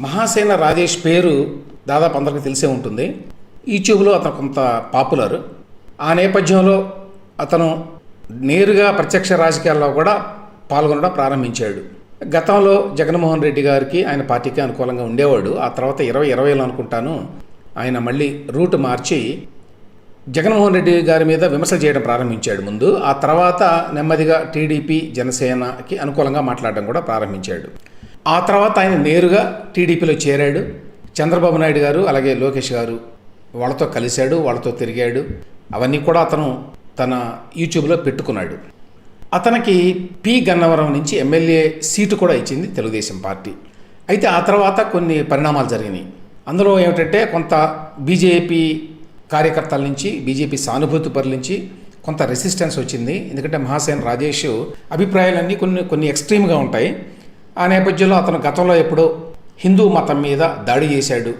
మహాసేన రాజేష్ పేరు దాదాపు అందరికీ తెలిసే ఉంటుంది. యూట్యూబ్లో అతను కొంత పాపులర్. ఆ నేపథ్యంలో అతను నేరుగా ప్రత్యక్ష రాజకీయాల్లో కూడా పాల్గొనడం ప్రారంభించాడు. గతంలో జగన్మోహన్ రెడ్డి గారికి ఆయన పార్టీకి అనుకూలంగా ఉండేవాడు. ఆ తర్వాత 2020లో అనుకుంటాను ఆయన మళ్ళీ రూట్ మార్చి జగన్మోహన్ రెడ్డి గారి మీద విమర్శలు చేయడం ప్రారంభించాడు ముందు. ఆ తర్వాత నెమ్మదిగా టీడీపీ జనసేనకి అనుకూలంగా మాట్లాడడం కూడా ప్రారంభించాడు. ఆ తర్వాత ఆయన నేరుగా టీడీపీలో చేరాడు. చంద్రబాబు నాయుడు గారు అలాగే లోకేష్ గారు వాళ్ళతో కలిశాడు, వాళ్ళతో తిరిగాడు. అవన్నీ కూడా అతను తన యూట్యూబ్లో పెట్టుకున్నాడు. అతనికి పి గన్నవరం నుంచి ఎమ్మెల్యే సీటు కూడా ఇచ్చింది తెలుగుదేశం పార్టీ. అయితే ఆ తర్వాత కొన్ని పరిణామాలు జరిగినాయి. అందులో ఏమిటంటే కొంత బీజేపీ కార్యకర్తల నుంచి, బీజేపీ సానుభూతి పరుల నుంచి కొంత రెసిస్టెన్స్ వచ్చింది. ఎందుకంటే మహాసేన రాజేష్ అభిప్రాయాలన్నీ కొన్ని ఎక్స్ట్రీమ్గా ఉంటాయి. ఆ నేపథ్యంలో అతను గతంలో ఎప్పుడో హిందూ మతం మీద దాడి చేశాడు,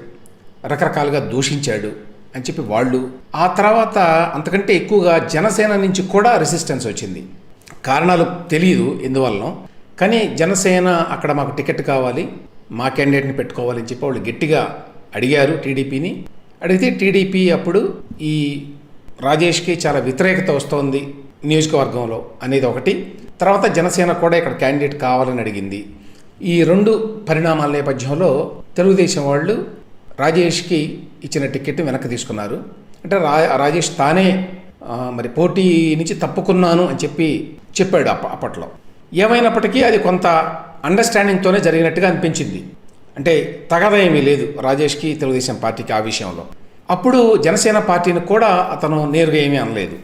రకరకాలుగా దూషించాడు అని చెప్పి వాళ్ళు. ఆ తర్వాత అంతకంటే ఎక్కువగా జనసేన నుంచి కూడా రెసిస్టెన్స్ వచ్చింది. కారణాలు తెలియదు ఎందువలనో, కానీ జనసేన అక్కడ మాకు టికెట్ కావాలి, మా క్యాండిడేట్ని పెట్టుకోవాలని చెప్పి వాళ్ళు గట్టిగా అడిగారు టీడీపీని. అడిగితే టీడీపీ అప్పుడు ఈ రాజేష్కి చాలా వ్యతిరేకత వస్తోంది నియోజకవర్గంలో అనేది ఒకటి. తర్వాత జనసేన కూడా ఇక్కడ క్యాండిడేట్ కావాలని అడిగింది. ఈ రెండు పరిణామాల నేపథ్యంలో తెలుగుదేశం వాళ్ళు రాజేష్కి ఇచ్చిన టికెట్ వెనక్కి తీసుకున్నారు. అంటే రాజేష్ తానే మరి పోటీ నుంచి తప్పుకున్నాను అని చెప్పాడు అప్పట్లో. ఏమైనప్పటికీ అది కొంత అండర్స్టాండింగ్తోనే జరిగినట్టుగా అనిపించింది. అంటే తగదా ఏమీ లేదు రాజేష్కి తెలుగుదేశం పార్టీకి ఆ విషయంలో. అప్పుడు జనసేన పార్టీని కూడా అతను నేరుగా ఏమీ అనలేదు.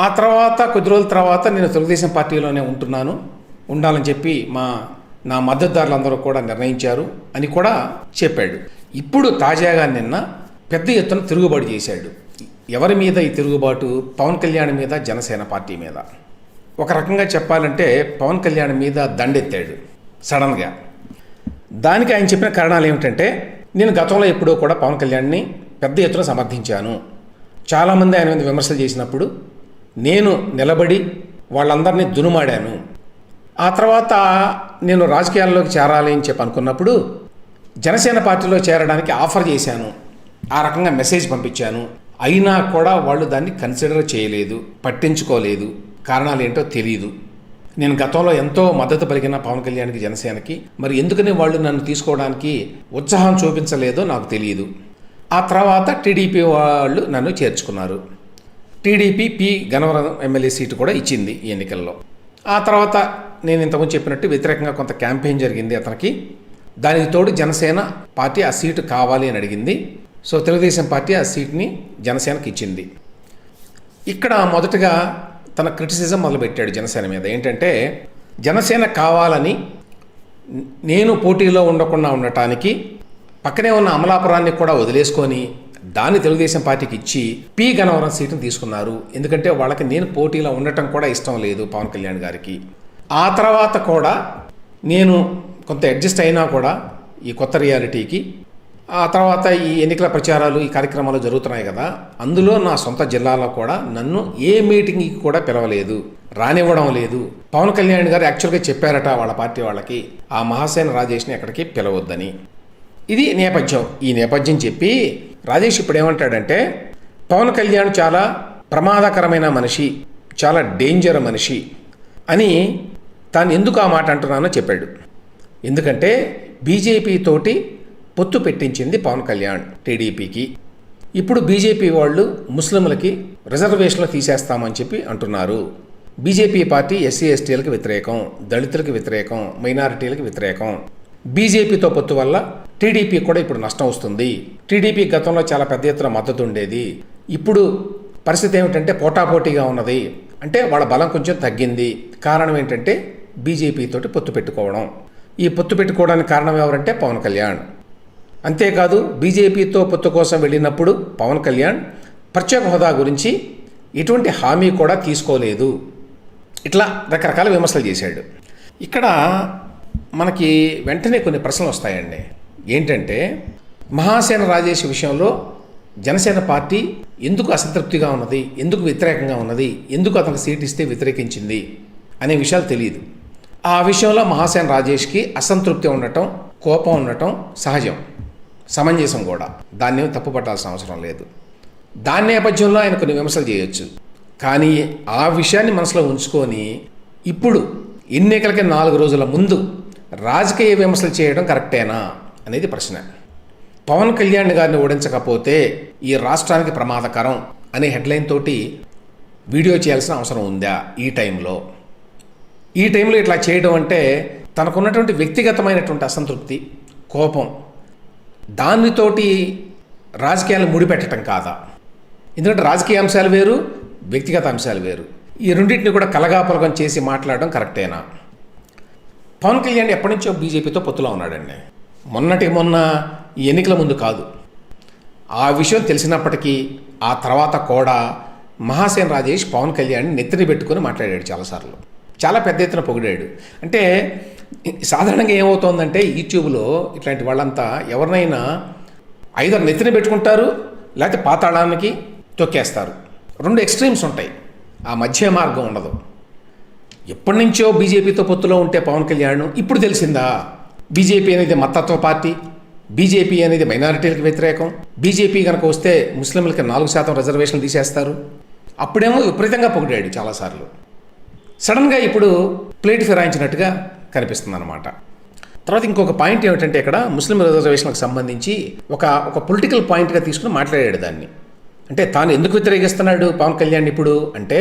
ఆ తర్వాత కొద్ది రోజుల తర్వాత నేను తెలుగుదేశం పార్టీలోనే ఉండాలని చెప్పి నా మద్దతుదారులందరూ కూడా నిర్ణయించారు అని కూడా చెప్పాడు. ఇప్పుడు తాజాగా నిన్న పెద్ద ఎత్తున తిరుగుబాటు చేశాడు. ఎవరి మీద ఈ తిరుగుబాటు? పవన్ కళ్యాణ్ మీద, జనసేన పార్టీ మీద. ఒక రకంగా చెప్పాలంటే పవన్ కళ్యాణ్ మీద దండెత్తాడు సడన్గా. దానికి ఆయన చెప్పిన కారణాలు ఏమిటంటే, నేను గతంలో ఎప్పుడూ కూడా పవన్ కళ్యాణ్ని పెద్ద ఎత్తున సమర్థించాను. చాలామంది ఆయన మీద విమర్శలు చేసినప్పుడు నేను నిలబడి వాళ్ళందరినీ దునుమాడాను. ఆ తర్వాత నేను రాజకీయాల్లోకి చేరాలి అని చెప్పి అనుకున్నప్పుడు జనసేన పార్టీలో చేరడానికి ఆఫర్ చేశాను, ఆ రకంగా మెసేజ్ పంపించాను. అయినా కూడా వాళ్ళు దాన్ని కన్సిడర్ చేయలేదు, పట్టించుకోలేదు. కారణాలు ఏంటో తెలియదు. నేను గతంలో ఎంతో మద్దతు పలికిన పవన్ కళ్యాణ్కి, జనసేనకి, మరి ఎందుకని వాళ్ళు నన్ను తీసుకోవడానికి ఉత్సాహం చూపించలేదో నాకు తెలియదు. ఆ తర్వాత టీడీపీ వాళ్ళు నన్ను చేర్చుకున్నారు. TDP P Gannavaram MLA seat కూడా ఇచ్చింది ఈ ఎన్నికల్లో. ఆ తర్వాత నేను ఇంతకుముందు చెప్పినట్టు వ్యతిరేకంగా కొంత క్యాంపెయిన్ జరిగింది అతనికి. దానికి తోడు జనసేన పార్టీ ఆ సీటు కావాలి అని అడిగింది. సో తెలుగుదేశం పార్టీ ఆ సీట్ని జనసేనకి ఇచ్చింది. ఇక్కడ మొదటగా తన క్రిటిసిజం మొదలుపెట్టాడు జనసేన మీద. ఏంటంటే, జనసేన కావాలని నేను పోటీలో ఉండకుండా ఉండటానికి పక్కనే ఉన్న అమలాపురాన్ని కూడా వదిలేసుకొని దాన్ని తెలుగుదేశం పార్టీకి ఇచ్చి పి గన్నవరం సీటును తీసుకున్నారు. ఎందుకంటే వాళ్ళకి నేను పోటీలో ఉండటం కూడా ఇష్టం లేదు పవన్ కళ్యాణ్ గారికి. ఆ తర్వాత కూడా నేను కొంత అడ్జస్ట్ అయినా కూడా ఈ కొత్త రియాలిటీకి, ఆ తర్వాత ఈ ఎన్నికల ప్రచారాలు, ఈ కార్యక్రమాలు జరుగుతున్నాయి కదా, అందులో నా సొంత జిల్లాలో కూడా నన్ను ఏ మీటింగ్కి కూడా పిలవలేదు, రానివ్వడం లేదు. పవన్ కళ్యాణ్ గారు యాక్చువల్గా చెప్పారట వాళ్ళ పార్టీ వాళ్ళకి, ఆ మహాసేన రాజేష్ని ఎక్కడికి పిలవద్దని. ఇది నేపథ్యం. ఈ నేపథ్యం చెప్పి రాజేష్ ఇప్పుడు ఏమంటాడంటే, పవన్ కళ్యాణ్ చాలా ప్రమాదకరమైన మనిషి, చాలా డేంజర్ మనిషి అని తాను ఎందుకు ఆ మాట అంటున్నానో చెప్పాడు. ఎందుకంటే బీజేపీ తోటి పొత్తు పెట్టించింది పవన్ కళ్యాణ్ టీడీపీకి. ఇప్పుడు బీజేపీ వాళ్ళు ముస్లింలకి రిజర్వేషన్లు తీసేస్తామని చెప్పి అంటున్నారు. బీజేపీ పార్టీ ఎస్సీ ఎస్టీలకు వ్యతిరేకం, దళితులకు వ్యతిరేకం, మైనారిటీలకు వ్యతిరేకం. బీజేపీతో పొత్తు వల్ల టీడీపీ కూడా ఇప్పుడు నష్టం వస్తుంది. టీడీపీ గతంలో చాలా పెద్ద ఎత్తున మద్దతు ఉండేది. ఇప్పుడు పరిస్థితి ఏమిటంటే పోటాపోటీగా ఉన్నది. అంటే వాళ్ళ బలం కొంచెం తగ్గింది. కారణం ఏంటంటే బీజేపీ తోటి పొత్తు పెట్టుకోవడం. ఈ పొత్తు పెట్టుకోవడానికి కారణం ఎవరంటే పవన్ కళ్యాణ్. అంతేకాదు, బీజేపీతో పొత్తు కోసం వెళ్ళినప్పుడు పవన్ కళ్యాణ్ ప్రత్యేక హోదా గురించి ఎటువంటి హామీ కూడా తీసుకోలేదు. ఇట్లా రకరకాల విమర్శలు చేశాడు. ఇక్కడ మనకి వెంటనే కొన్ని ప్రశ్నలు వస్తాయండి. ఏంటంటే, మహాసేన రాజేష్ విషయంలో జనసేన పార్టీ ఎందుకు అసంతృప్తిగా ఉన్నది, ఎందుకు వ్యతిరేకంగా ఉన్నది, ఎందుకు అతనికి సీట్ ఇస్తే వ్యతిరేకించింది అనే విషయాలు తెలియదు. ఆ విషయంలో మహాసేన రాజేష్కి అసంతృప్తి ఉండటం కోపం ఉండటం సహజం, సమంజసం కూడా, దాన్ని తప్పుపట్టాల్సిన అవసరం లేదు. దాని నేపథ్యంలో ఆయన కొన్ని విమర్శలు చేయొచ్చు. కానీ ఆ విషయాన్ని మనసులో ఉంచుకొని ఇప్పుడు ఎన్నికలకి 4 రోజుల ముందు రాజకీయ విమర్శలు చేయడం కరెక్టేనా అనేది ప్రశ్న. పవన్ కళ్యాణ్ గారిని ఓడించకపోతే ఈ రాష్ట్రానికి ప్రమాదకరం అనే హెడ్లైన్ తోటి వీడియో చేయాల్సిన అవసరం ఉందా ఈ టైంలో ఇట్లా చేయడం అంటే తనకున్నటువంటి వ్యక్తిగతమైనటువంటి అసంతృప్తి, కోపం, దానితోటి రాజకీయాలు ముడిపెట్టడం కాదా? ఎందుకంటే రాజకీయ అంశాలు వేరు, వ్యక్తిగత అంశాలు వేరు. ఈ రెండింటిని కూడా కలగాపులగం చేసి మాట్లాడడం కరెక్టేనా? పవన్ కళ్యాణ్ ఎప్పటి నుంచో బీజేపీతో పొత్తులో ఉన్నాడండి. మొన్న ఈ ఎన్నికల ముందు కాదు. ఆ విషయం తెలిసినప్పటికీ ఆ తర్వాత కూడా మహాసేన రాజేష్ పవన్ కళ్యాణ్ నెత్తిని పెట్టుకొని మాట్లాడాడు చాలాసార్లు, చాలా పెద్ద ఎత్తున పొగిడాడు. అంటే సాధారణంగా ఏమవుతోందంటే యూట్యూబ్లో ఇట్లాంటి వాళ్ళంతా ఎవరినైనా ఐదర్ నెత్తిన పెట్టుకుంటారు, లేకపోతే పాతాళానికి తొక్కేస్తారు. 2 ఎక్స్ట్రీమ్స్ ఉంటాయి, ఆ మధ్య మార్గం ఉండదు. ఎప్పటి నుంచో బీజేపీతో పొత్తులో ఉంటే పవన్ కళ్యాణ్ ఇప్పుడు తెలిసిందా బీజేపీ అనేది మతత్వ పార్టీ, బీజేపీ అనేది మైనారిటీలకు వ్యతిరేకం, బీజేపీ కనుక వస్తే ముస్లింలకి 4% రిజర్వేషన్లు తీసేస్తారు, అప్పుడేమో విపరీతంగా పొగిడాడు చాలాసార్లు. సడన్గా ఇప్పుడు ప్లేట్ ఫిరాయించినట్టుగా కనిపిస్తుంది అన్నమాట. తర్వాత ఇంకొక పాయింట్ ఏమిటంటే ఇక్కడ ముస్లిం రిజర్వేషన్లకు సంబంధించి ఒక పొలిటికల్ పాయింట్గా తీసుకుని మాట్లాడాడు దాన్ని. అంటే తాను ఎందుకు వ్యతిరేకిస్తున్నాడు పవన్ కళ్యాణ్ ఇప్పుడు అంటే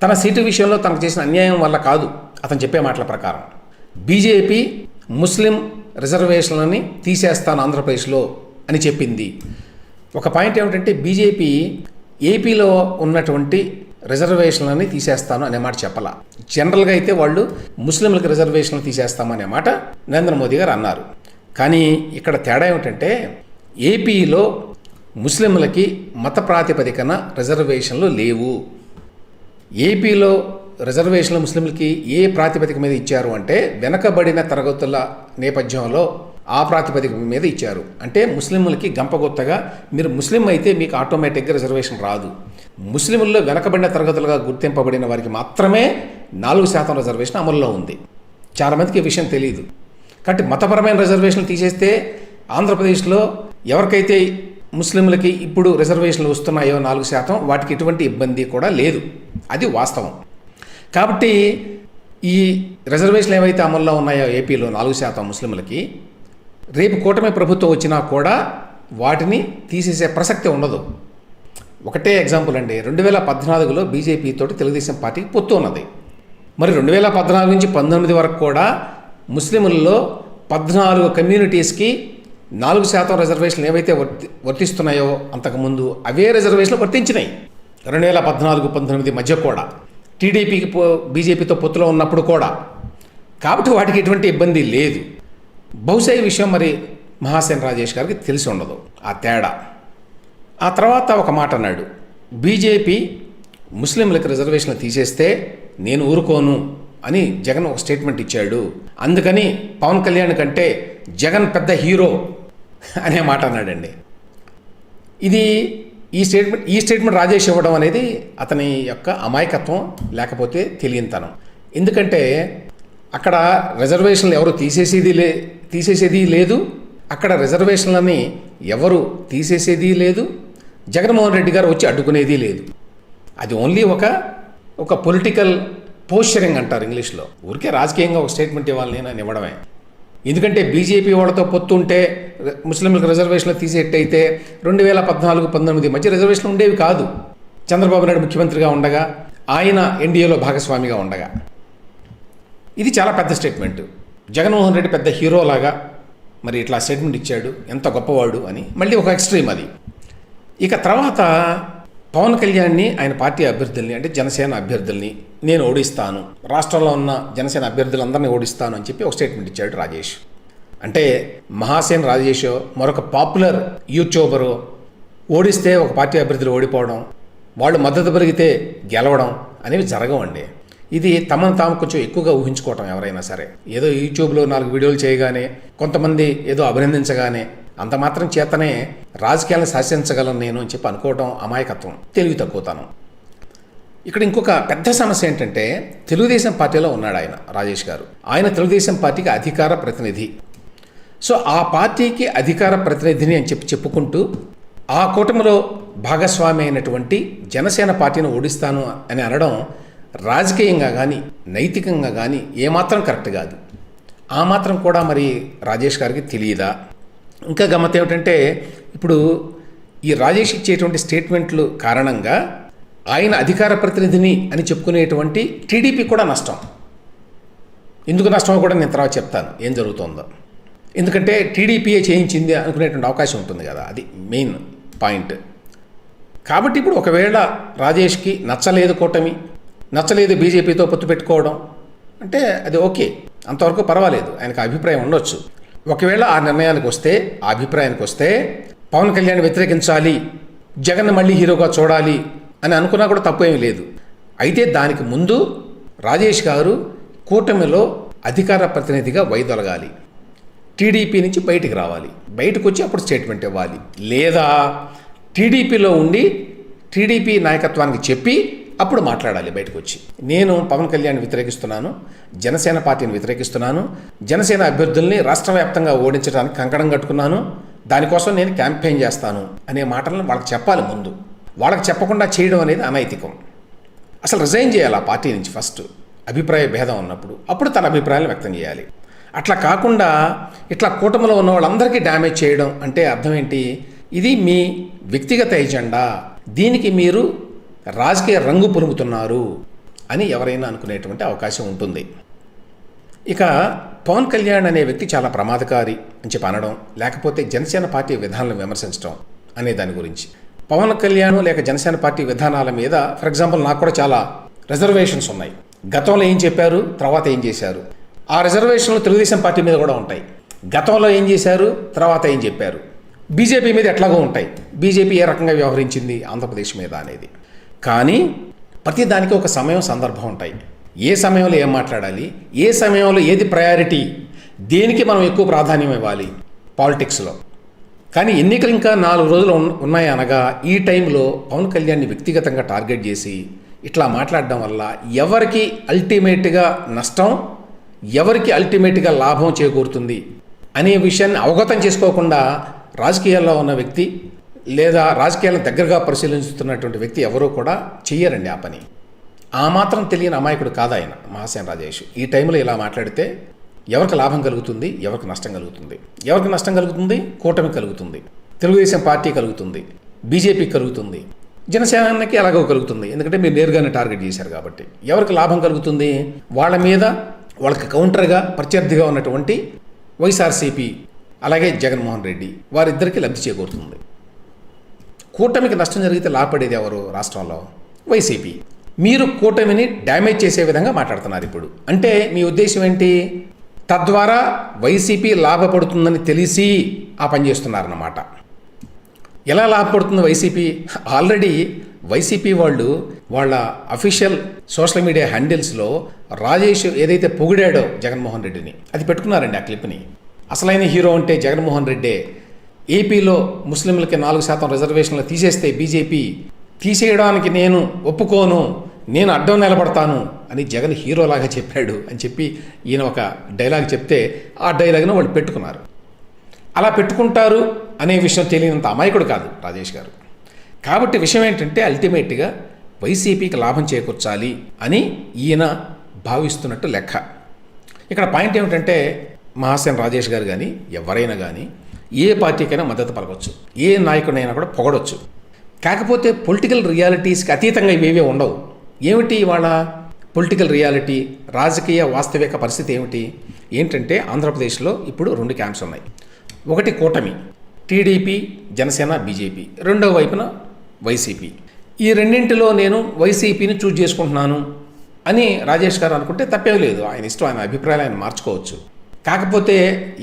తన సీటు విషయంలో తనకు చేసిన అన్యాయం వల్ల కాదు. అతను చెప్పే మాటల ప్రకారం బీజేపీ ముస్లిం రిజర్వేషన్లని తీసేస్తాను ఆంధ్రప్రదేశ్లో అని చెప్పింది. ఒక పాయింట్ ఏమిటంటే బీజేపీ ఏపీలో ఉన్నటువంటి రిజర్వేషన్లని తీసేస్తాను అనే మాట చెప్పాల. జనరల్గా అయితే వాళ్ళు ముస్లింలకు రిజర్వేషన్లు తీసేస్తామనే మాట నరేంద్ర మోదీ గారు అన్నారు. కానీ ఇక్కడ తేడా ఏమిటంటే ఏపీలో ముస్లింలకి మత ప్రాతిపదికన రిజర్వేషన్లు లేవు. ఏపీలో రిజర్వేషన్లు ముస్లింలకి ఏ ప్రాతిపదిక మీద ఇచ్చారు అంటే వెనకబడిన తరగతుల నేపథ్యంలో ఆ ప్రాతిపదిక మీద ఇచ్చారు. అంటే ముస్లింలకి గంపగొత్తగా మీరు ముస్లిం అయితే మీకు ఆటోమేటిక్గా రిజర్వేషన్ రాదు. ముస్లింల్లో వెనకబడిన తరగతులుగా గుర్తింపబడిన వారికి మాత్రమే 4% రిజర్వేషన్ అమల్లో ఉంది. చాలామందికి ఈ విషయం తెలియదు. కాబట్టి మతపరమైన రిజర్వేషన్లు తీసేస్తే ఆంధ్రప్రదేశ్లో ఎవరికైతే ముస్లింలకి ఇప్పుడు రిజర్వేషన్లు వస్తున్నాయో 4%, వాటికి ఎటువంటి ఇబ్బంది కూడా లేదు. అది వాస్తవం. కాబట్టి ఈ రిజర్వేషన్లు ఏవైతే అమల్లో ఉన్నాయో ఏపీలో 4% ముస్లింలకి రేపు కూటమి ప్రభుత్వం వచ్చినా కూడా వాటిని తీసేసే ప్రసక్తి ఉండదు. ఒకటే ఎగ్జాంపుల్ అండి, 2014లో బీజేపీ తోటి తెలుగుదేశం పార్టీకి పొత్తు ఉన్నది. మరి 2014 నుంచి 2019 వరకు కూడా ముస్లింలలో 14 కమ్యూనిటీస్కి 4% రిజర్వేషన్లు ఏవైతే వర్తిస్తున్నాయో అంతకుముందు అవే రిజర్వేషన్లు వర్తించినాయి 2014-19 మధ్య కూడా, టీడీపీకి బీజేపీతో పొత్తులో ఉన్నప్పుడు కూడా. కాబట్టి వాటికి ఎటువంటి ఇబ్బంది లేదు. బహుశా ఈ విషయం మరి మహాసేన రాజేష్ గారికి తెలిసి ఉండదు ఆ తేడా. ఆ తర్వాత ఒక మాట అన్నాడు, బీజేపీ ముస్లింలకు రిజర్వేషన్లు తీసేస్తే నేను ఊరుకోను అని జగన్ ఒక స్టేట్మెంట్ ఇచ్చాడు. అందుకని పవన్ కళ్యాణ్ కంటే జగన్ పెద్ద హీరో అనే మాట అన్నాడండి. ఈ స్టేట్మెంట్ రాజేష్ ఇవ్వడం అనేది అతని యొక్క అమాయకత్వం లేకపోతే తెలియనితనం. ఎందుకంటే అక్కడ రిజర్వేషన్లు ఎవరు తీసేసేది లేదు, అక్కడ రిజర్వేషన్లని ఎవరు తీసేసేది లేదు, జగన్మోహన్ రెడ్డి గారు వచ్చి అడ్డుకునేది లేదు. అది ఓన్లీ ఒక పొలిటికల్ పోస్చరింగ్ అంటారు ఇంగ్లీష్లో. ఊరికే రాజకీయంగా ఒక స్టేట్మెంట్ ఇవ్వాలి నేను ఇవ్వడమే. ఎందుకంటే బీజేపీ వాళ్ళతో పొత్తుంటే ముస్లింలకు రిజర్వేషన్లు తీసేట్టయితే 2014-19 మధ్య రిజర్వేషన్లు ఉండేవి కాదు. చంద్రబాబు నాయుడు ముఖ్యమంత్రిగా ఉండగా, ఆయన ఎన్డీఏలో భాగస్వామిగా ఉండగా. ఇది చాలా పెద్ద స్టేట్మెంట్. జగన్మోహన్ రెడ్డి పెద్ద హీరోలాగా మరి ఇట్లా స్టేట్మెంట్ ఇచ్చాడు, ఎంత గొప్పవాడు అని మళ్ళీ ఒక ఎక్స్ట్రీమ్ అది. ఇక తర్వాత పవన్ కళ్యాణ్ని ఆయన పార్టీ అభ్యర్థుల్ని అంటే జనసేన అభ్యర్థుల్ని నేను ఓడిస్తాను, రాష్ట్రంలో ఉన్న జనసేన అభ్యర్థులందరినీ ఓడిస్తాను అని చెప్పి ఒక స్టేట్మెంట్ ఇచ్చాడు రాజేష్. అంటే మహాసేన రాజేష్ మరొక పాపులర్ యూట్యూబరు ఓడిస్తే ఒక పార్టీ అభ్యర్థులు ఓడిపోవడం, వాళ్ళు మద్దతు పెరిగితే గెలవడం అనేవి జరగవండి. ఇది తమను తాము కొంచెం ఎక్కువగా ఊహించుకోవటం. ఎవరైనా సరే ఏదో యూట్యూబ్లో 4 వీడియోలు చేయగానే, కొంతమంది ఏదో అభినందించగానే అంత మాత్రం చేతనే రాజకీయాలను శాసించగలను నేను అని చెప్పి అనుకోవటం అమాయకత్వం, తెలివి తక్కువతనం. ఇక్కడ ఇంకొక పెద్ద సమస్య ఏంటంటే తెలుగుదేశం పార్టీలో ఉన్నాడు ఆయన రాజేష్ గారు. ఆయన తెలుగుదేశం పార్టీకి అధికార ప్రతినిధి. సో ఆ పార్టీకి అధికార ప్రతినిధిని అని చెప్పుకుంటూ ఆ కూటమిలో భాగస్వామి అయినటువంటి జనసేన పార్టీని ఓడిస్తాను అని అనడం రాజకీయంగా కానీ నైతికంగా కానీ ఏమాత్రం కరెక్ట్ కాదు. ఆ మాత్రం కూడా మరి రాజేష్ గారికి తెలియదా? ఇంకా గమ్మత్ ఏమిటంటే ఇప్పుడు ఈ రాజేష్ ఇచ్చేటువంటి స్టేట్మెంట్లు కారణంగా ఆయన అధికార ప్రతినిధిని అని చెప్పుకునేటువంటి టీడీపీ కూడా నష్టం. ఎందుకు నష్టమో కూడా నేను తర్వాత చెప్తాను ఏం జరుగుతుందో. ఎందుకంటే టీడీపీయే చేయించింది అనుకునేటువంటి అవకాశం ఉంటుంది కదా, అది మెయిన్ పాయింట్. కాబట్టి ఇప్పుడు ఒకవేళ రాజేష్కి నచ్చలేదు కూటమి, నచ్చలేదు బీజేపీతో పొత్తు పెట్టుకోవడం అంటే అది ఓకే, అంతవరకు పర్వాలేదు, ఆయనకు అభిప్రాయం ఉండొచ్చు. ఒకవేళ ఆ నిర్ణయానికి వస్తే, ఆ అభిప్రాయానికి వస్తే పవన్ కళ్యాణ్ వ్యతిరేకించాలి, జగన్ మళ్ళీ హీరోగా చూడాలి అని అనుకున్నా కూడా తప్పు ఏమీ లేదు. అయితే దానికి ముందు రాజేష్ గారు కూటమిలో అధికార ప్రతినిధిగా వైదొలగాలి, టీడీపీ నుంచి బయటికి రావాలి, బయటకు వచ్చి అప్పుడు స్టేట్మెంట్ ఇవ్వాలి. లేదా టీడీపీలో ఉండి టీడీపీ నాయకత్వానికి చెప్పి అప్పుడు మాట్లాడాలి బయటకు వచ్చి. నేను పవన్ కళ్యాణ్ వ్యతిరేకిస్తున్నాను, జనసేన పార్టీని వ్యతిరేకిస్తున్నాను, జనసేన అభ్యర్థుల్ని రాష్ట్ర వ్యాప్తంగా ఓడించడానికి కంకణం కట్టుకున్నాను, దానికోసం నేను క్యాంపెయిన్ చేస్తాను అనే మాటలను వాళ్ళకి చెప్పాలి ముందు. వాళ్ళకి చెప్పకుండా చేయడం అనేది అనైతికం. అసలు రిజైన్ చేయాలి ఆ పార్టీ నుంచి ఫస్ట్, అభిప్రాయ భేదం ఉన్నప్పుడు, అప్పుడు తన అభిప్రాయాలను వ్యక్తం చేయాలి. అట్లా కాకుండా ఇట్లా కూటమిలో ఉన్న వాళ్ళందరికీ డ్యామేజ్ చేయడం అంటే అర్థం ఏంటి? ఇది మీ వ్యక్తిగత ఎజెండా, దీనికి మీరు రాజకీయ రంగు పులుముతున్నారు అని ఎవరైనా అనుకునేటువంటి అవకాశం ఉంటుంది. ఇక పవన్ కళ్యాణ్ అనే వ్యక్తి చాలా ప్రమాదకారి అని చెప్పి అనడం, లేకపోతే జనసేన పార్టీ విధానాలను విమర్శించడం అనే దాని గురించి. పవన్ కళ్యాణ్ లేక జనసేన పార్టీ విధానాల మీద ఫర్ ఎగ్జాంపుల్ నాకు కూడా చాలా రిజర్వేషన్స్ ఉన్నాయి. గతంలో ఏం చెప్పారు, తర్వాత ఏం చేశారు. ఆ రిజర్వేషన్లు తెలుగుదేశం పార్టీ మీద కూడా ఉంటాయి. గతంలో ఏం చేశారు, తర్వాత ఏం చెప్పారు. బీజేపీ మీద ఎట్లాగో ఉంటాయి, బీజేపీ ఏ రకంగా వ్యవహరించింది ఆంధ్రప్రదేశ్ మీద అనేది. కానీ ప్రతి దానికి ఒక సమయం సందర్భం ఉంటాయి. ఏ సమయంలో ఏం మాట్లాడాలి, ఏ సమయంలో ఏది ప్రయారిటీ, దేనికి మనం ఎక్కువ ప్రాధాన్యం ఇవ్వాలి పాలిటిక్స్లో. కానీ ఎన్నికలు ఇంకా 4 రోజులు ఉన్నాయి అనగా ఈ టైంలో పవన్ కళ్యాణ్ని వ్యక్తిగతంగా టార్గెట్ చేసి ఇట్లా మాట్లాడడం వల్ల ఎవరికి అల్టిమేట్గా నష్టం, ఎవరికి అల్టిమేట్గా లాభం చేకూరుతుంది అనే విషయాన్ని అవగతం చేసుకోకుండా రాజకీయాల్లో ఉన్న వ్యక్తి లేదా రాజకీయాలను దగ్గరగా పరిశీలిస్తున్నటువంటి వ్యక్తి ఎవరూ కూడా చెయ్యరండి ఆ పని. ఆ మాత్రం తెలియని అమాయకుడు కాదు ఆయన మహాసేన రాజేష్. ఈ టైంలో ఇలా మాట్లాడితే ఎవరికి లాభం కలుగుతుంది, ఎవరికి నష్టం కలుగుతుంది? ఎవరికి నష్టం కలుగుతుంది? కూటమి కలుగుతుంది, తెలుగుదేశం పార్టీ కలుగుతుంది, బీజేపీ కలుగుతుంది, జనసేనకి ఎలాగో కలుగుతుంది. ఎందుకంటే మీరు నేరుగానే టార్గెట్ చేశారు కాబట్టి. ఎవరికి లాభం కలుగుతుంది? వాళ్ళ మీద వాళ్ళకి కౌంటర్గా ప్రత్యర్థిగా ఉన్నటువంటి వైఎస్ఆర్సీపీ అలాగే జగన్మోహన్ రెడ్డి వారిద్దరికీ లబ్ధి చేకూరుతుంది. కూటమికి నష్టం జరిగితే లాభపడేది ఎవరు రాష్ట్రంలో? వైసీపీ. మీరు కూటమిని డ్యామేజ్ చేసే విధంగా మాట్లాడుతున్నారు ఇప్పుడు. అంటే మీ ఉద్దేశం ఏంటి? తద్వారా వైసీపీ లాభపడుతుందని తెలిసి ఆ పని చేస్తున్నారన్నమాట. ఎలా లాభపడుతుంది వైసీపీ? ఆల్రెడీ వైసీపీ వాళ్ళు వాళ్ళ అఫీషియల్ సోషల్ మీడియా హ్యాండిల్స్లో రాజేష్ ఏదైతే పొగిడాడో జగన్మోహన్ రెడ్డిని అది పెట్టుకున్నారండి. ఆ క్లిప్ని. అసలైన హీరో అంటే జగన్మోహన్ రెడ్డే. ఏపీలో ముస్లింలకి 4% రిజర్వేషన్లు తీసేస్తే బీజేపీ తీసేయడానికి నేను ఒప్పుకోను, నేను అడ్డం నిలబడతాను అని జగన్ హీరోలాగా చెప్పాడు అని చెప్పి ఈయన ఒక డైలాగ్ చెప్తే ఆ డైలాగ్ను వాళ్ళు పెట్టుకున్నారు. అలా పెట్టుకుంటారు అనే విషయం తెలియనంత అమాయకుడు కాదు రాజేష్ గారు. కాబట్టి విషయం ఏంటంటే అల్టిమేట్గా వైసీపీకి లాభం చేకూర్చాలి అని ఈయన భావిస్తున్నట్టు లెక్క. ఇక్కడ పాయింట్ ఏమిటంటే మహాసేన రాజేష్ గారు కానీ ఎవరైనా కానీ ఏ పార్టీకైనా మద్దతు పలకొచ్చు, ఏ నాయకుడైనా కూడా పొగడొచ్చు. కాకపోతే పొలిటికల్ రియాలిటీస్కి అతీతంగా ఇవేవీ ఉండవు. ఏమిటి ఇవాళ పొలిటికల్ రియాలిటీ, రాజకీయ వాస్తవిక పరిస్థితి ఏంటంటే ఆంధ్రప్రదేశ్లో ఇప్పుడు 2 క్యాంప్స్ ఉన్నాయి. ఒకటి కూటమి, టీడీపీ, జనసేన, బీజేపీ. రెండో వైపున వైసీపీ. ఈ రెండింటిలో నేను వైసీపీని చూజ్ చేసుకుంటున్నాను అని రాజేష్ గారు అనుకుంటే తప్పేం లేదు, ఆయన ఇష్టం, ఆయన అభిప్రాయాలు ఆయన మార్చుకోవచ్చు. కాకపోతే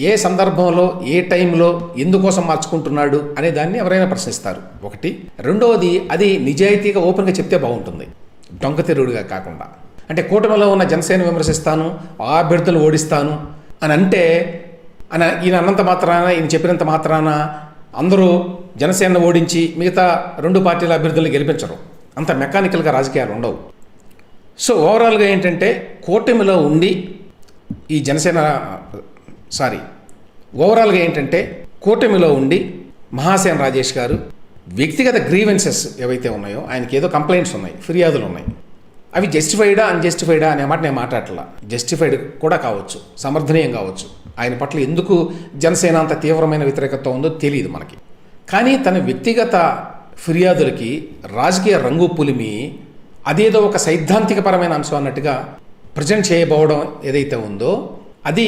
ఏ సందర్భంలో ఏ టైంలో ఎందుకోసం మార్చుకుంటున్నాడు అనే దాన్ని ఎవరైనా ప్రశ్నిస్తారు ఒకటి. రెండవది అది నిజాయితీగా ఓపెన్గా చెప్తే బాగుంటుంది, డొంకతిరుగుడుగా కాకుండా. అంటే కూటమిలో ఉన్న జనసేన విమర్శిస్తాను, ఆ అభ్యర్థులు ఓడిస్తాను అని అంటే ఈయన అన్నంత మాత్రాన, ఈయన చెప్పినంత మాత్రాన అందరూ జనసేన ఓడించి మిగతా 2 పార్టీల అభ్యర్థులను గెలిపించరు. అంత మెకానికల్గా రాజకీయాలు ఉండవు. సో ఓవరాల్గా ఏంటంటే కూటమిలో ఉండి ఈ ఓవరాల్గా ఏంటంటే కూటమిలో ఉండి మహాసేన రాజేష్ గారు వ్యక్తిగత గ్రీవెన్సెస్ ఏవైతే ఉన్నాయో, ఆయనకి ఏదో కంప్లైంట్స్ ఉన్నాయి, ఫిర్యాదులు ఉన్నాయి, అవి జస్టిఫైడా అన్జస్టిఫైడా అనే మాట నేను మాట్లాడట్లా. జస్టిఫైడ్ కూడా కావచ్చు, సమర్థనీయం కావచ్చు. ఆయన పట్ల ఎందుకు జనసేన అంత తీవ్రమైన వ్యతిరేకత ఉందో తెలియదు మనకి. కానీ తన వ్యక్తిగత ఫిర్యాదులకి రాజకీయ రంగు పులిమి అదేదో ఒక సైద్ధాంతికపరమైన అంశం అన్నట్టుగా ప్రజెంట్ చేయబోవడం ఏదైతే ఉందో అది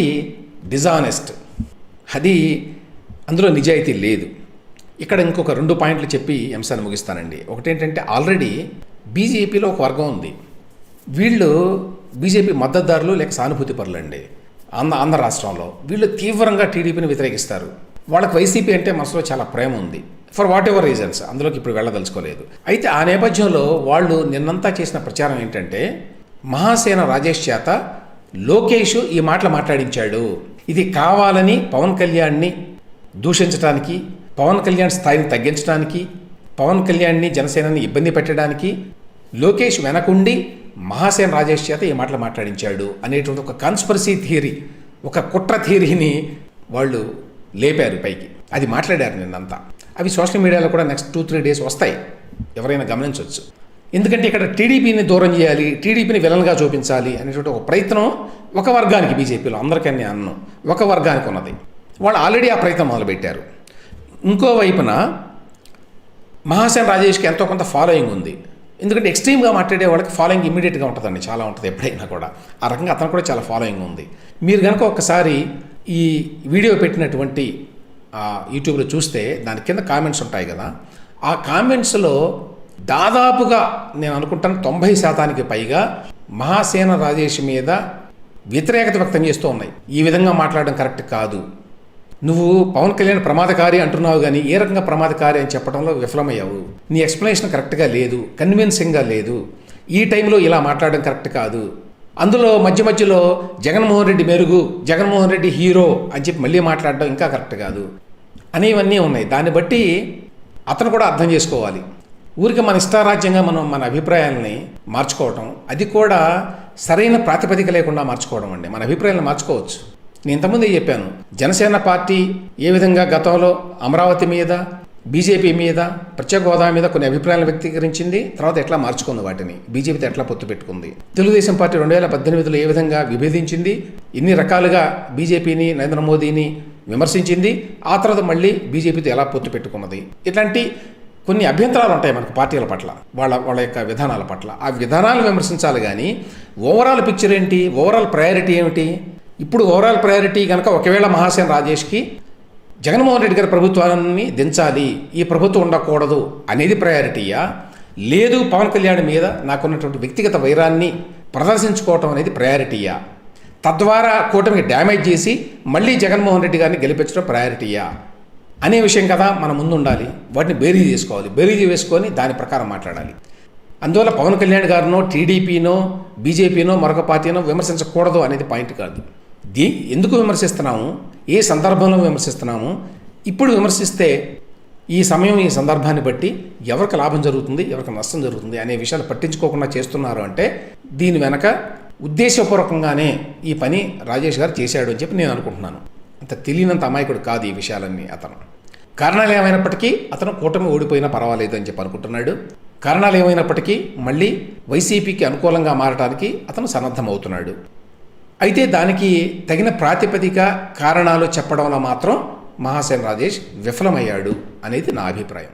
డిజానెస్ట్, అది అందులో నిజాయితీ లేదు. ఇక్కడ ఇంకొక 2 పాయింట్లు చెప్పి అంశాన్ని ముగిస్తానండి. ఒకటేంటంటే ఆల్రెడీ బీజేపీలో ఒక వర్గం ఉంది. వీళ్ళు బీజేపీ మద్దతుదారులు లేక సానుభూతి పరులండి. ఆంధ్ర రాష్ట్రంలో వీళ్ళు తీవ్రంగా టీడీపీని వ్యతిరేకిస్తారు. వాళ్ళకి వైసీపీ అంటే మనసులో చాలా ప్రేమ ఉంది, ఫర్ వాట్ ఎవర్ రీజన్స్, అందులోకి ఇప్పుడు వెళ్ళదలుచుకోలేదు. అయితే ఆ నేపథ్యంలో వాళ్ళు నిన్నంతా చేసిన ప్రచారం ఏంటంటే మహాసేన రాజేష్ చేత లోకేష్ ఈ మాటలు మాట్లాడించాడు, ఇది కావాలని పవన్ కళ్యాణ్ని దూషించడానికి, పవన్ కళ్యాణ్ స్థాయిని తగ్గించడానికి, పవన్ కళ్యాణ్ని జనసేనని ఇబ్బంది పెట్టడానికి లోకేష్ వెనకుండి మహాసేన రాజేష్ చేత ఈ మాటలు మాట్లాడించాడు అనేటువంటి ఒక కాన్స్పిరసీ థియరీ, ఒక కుట్ర థియరీని వాళ్ళు లేపారు పైకి. అది మాట్లాడారు నిన్నంతా. అవి సోషల్ మీడియాలో కూడా నెక్స్ట్ 2-3 డేస్ వస్తాయి, ఎవరైనా గమనించవచ్చు. ఎందుకంటే ఇక్కడ టీడీపీని దూరం చేయాలి, టీడీపీని విలన్గా చూపించాలి అనేటువంటి ఒక ప్రయత్నం ఒక వర్గానికి, బీజేపీలో అందరికీ అన్నం ఒక వర్గానికి ఉన్నది. వాళ్ళు ఆల్రెడీ ఆ ప్రయత్నం మొదలుపెట్టారు. ఇంకోవైపున మహాసేన రాజేష్కి ఎంతో కొంత ఫాలోయింగ్ ఉంది. ఎందుకంటే ఎక్స్ట్రీమ్గా మాట్లాడే వాళ్ళకి ఫాలోయింగ్ ఇమ్మీడియట్గా ఉంటుందండి, చాలా ఉంటుంది ఎప్పుడైనా కూడా. ఆ రకంగా అతను కూడా చాలా ఫాలోయింగ్ ఉంది. మీరు కనుక ఒకసారి ఈ వీడియో పెట్టినటువంటి యూట్యూబ్లో చూస్తే దాని కింద కామెంట్స్ ఉంటాయి కదా, ఆ కామెంట్స్లో దాదాపుగా నేను అనుకుంటాను 90% పైగా మహాసేన రాజేష్ మీద వ్యతిరేకత వ్యక్తం చేస్తూ ఉన్నాయి. ఈ విధంగా మాట్లాడడం కరెక్ట్ కాదు, నువ్వు పవన్ కళ్యాణ్ ప్రమాదకారి అంటున్నావు కానీ ఏ రకంగా ప్రమాదకారి అని చెప్పడంలో విఫలమయ్యావు, నీ ఎక్స్ప్లెనేషన్ కరెక్ట్గా లేదు, కన్విన్సింగ్గా లేదు, ఈ టైంలో ఇలా మాట్లాడడం కరెక్ట్ కాదు, అందులో మధ్యలో జగన్మోహన్ రెడ్డి మెరుగు, జగన్మోహన్ రెడ్డి హీరో అని చెప్పి మళ్ళీ మాట్లాడడం ఇంకా కరెక్ట్ కాదు అనేవన్నీ ఉన్నాయి. దాన్ని బట్టి అతను కూడా అర్థం చేసుకోవాలి. ఊరికి మన ఇష్టారాజ్యంగా మనం మన అభిప్రాయాలని మార్చుకోవటం, అది కూడా సరైన ప్రాతిపదిక లేకుండా మార్చుకోవడం అండి. మన అభిప్రాయాలను మార్చుకోవచ్చు. నేను ఇంతకుముందే చెప్పాను, జనసేన పార్టీ ఏ విధంగా గతంలో అమరావతి మీద, బీజేపీ మీద, ప్రత్యేక హోదా మీద కొన్ని అభిప్రాయాలను వ్యక్తీకరించింది, తర్వాత ఎట్లా మార్చుకుంది, వాటిని బీజేపీతో ఎట్లా పొత్తు పెట్టుకుంది. తెలుగుదేశం పార్టీ 2018లో ఏ విధంగా విభేదించింది, ఎన్ని రకాలుగా బీజేపీని, నరేంద్ర మోదీని విమర్శించింది, ఆ తర్వాత మళ్ళీ బీజేపీతో ఎలా పొత్తు పెట్టుకున్నది. ఇట్లాంటి కొన్ని అభ్యంతరాలు ఉంటాయి మనకు పార్టీల పట్ల, వాళ్ళ యొక్క విధానాల పట్ల. ఆ విధానాలు విమర్శించాలి కానీ ఓవరాల్ పిక్చర్ ఏంటి, ఓవరాల్ ప్రయారిటీ ఏమిటి. ఇప్పుడు ఓవరాల్ ప్రయారిటీ కనుక ఒకవేళ మహాసేన రాజేష్కి జగన్మోహన్ రెడ్డి గారి ప్రభుత్వాన్ని దించాలి, ఈ ప్రభుత్వం ఉండకూడదు అనేది ప్రయారిటీయా, లేదు పవన్ కళ్యాణ్ మీద నాకున్నటువంటి వ్యక్తిగత వైరాన్ని ప్రదర్శించుకోవటం అనేది ప్రయారిటీయా, తద్వారా కూటమికి డ్యామేజ్ చేసి మళ్ళీ జగన్మోహన్ రెడ్డి గారిని గెలిపించడం ప్రయారిటీయా అనే విషయం కదా మన ముందు ఉండాలి. వాటిని బేరీజ్ చేసుకోవాలి, బేరీజ్ వేసుకొని దాని ప్రకారం మాట్లాడాలి. అందువల్ల పవన్ కళ్యాణ్ గారినో, టీడీపీనో, బీజేపీనో, మరొక పార్టీనో విమర్శించకూడదు అనేది పాయింట్ కాదు. ఎందుకు విమర్శిస్తున్నాము, ఏ సందర్భంలో విమర్శిస్తున్నాము, ఇప్పుడు విమర్శిస్తే ఈ సమయం, ఈ సందర్భాన్ని బట్టి ఎవరికి లాభం జరుగుతుంది, ఎవరికి నష్టం జరుగుతుంది అనే విషయాలు పట్టించుకోకుండా చేస్తున్నారు అంటే దీని వెనక ఉద్దేశపూర్వకంగానే ఈ పని రాజేష్ గారు చేశాడు అని చెప్పి నేను అనుకుంటున్నాను. అంత తెలియనంత అమాయకుడు కాదు ఈ విషయాలన్నీ అతను. కారణాలు ఏమైనప్పటికీ అతను కూటమి ఓడిపోయినా పర్వాలేదు అని చెప్పి అనుకుంటున్నాడు. కారణాలు ఏమైనప్పటికీ మళ్ళీ వైసీపీకి అనుకూలంగా మారడానికి అతను సన్నద్ధమవుతున్నాడు. అయితే దానికి తగిన ప్రాతిపదిక కారణాలు చెప్పడంలో మాత్రం మహాసేన రాజేష్ విఫలమయ్యాడు అనేది నా అభిప్రాయం.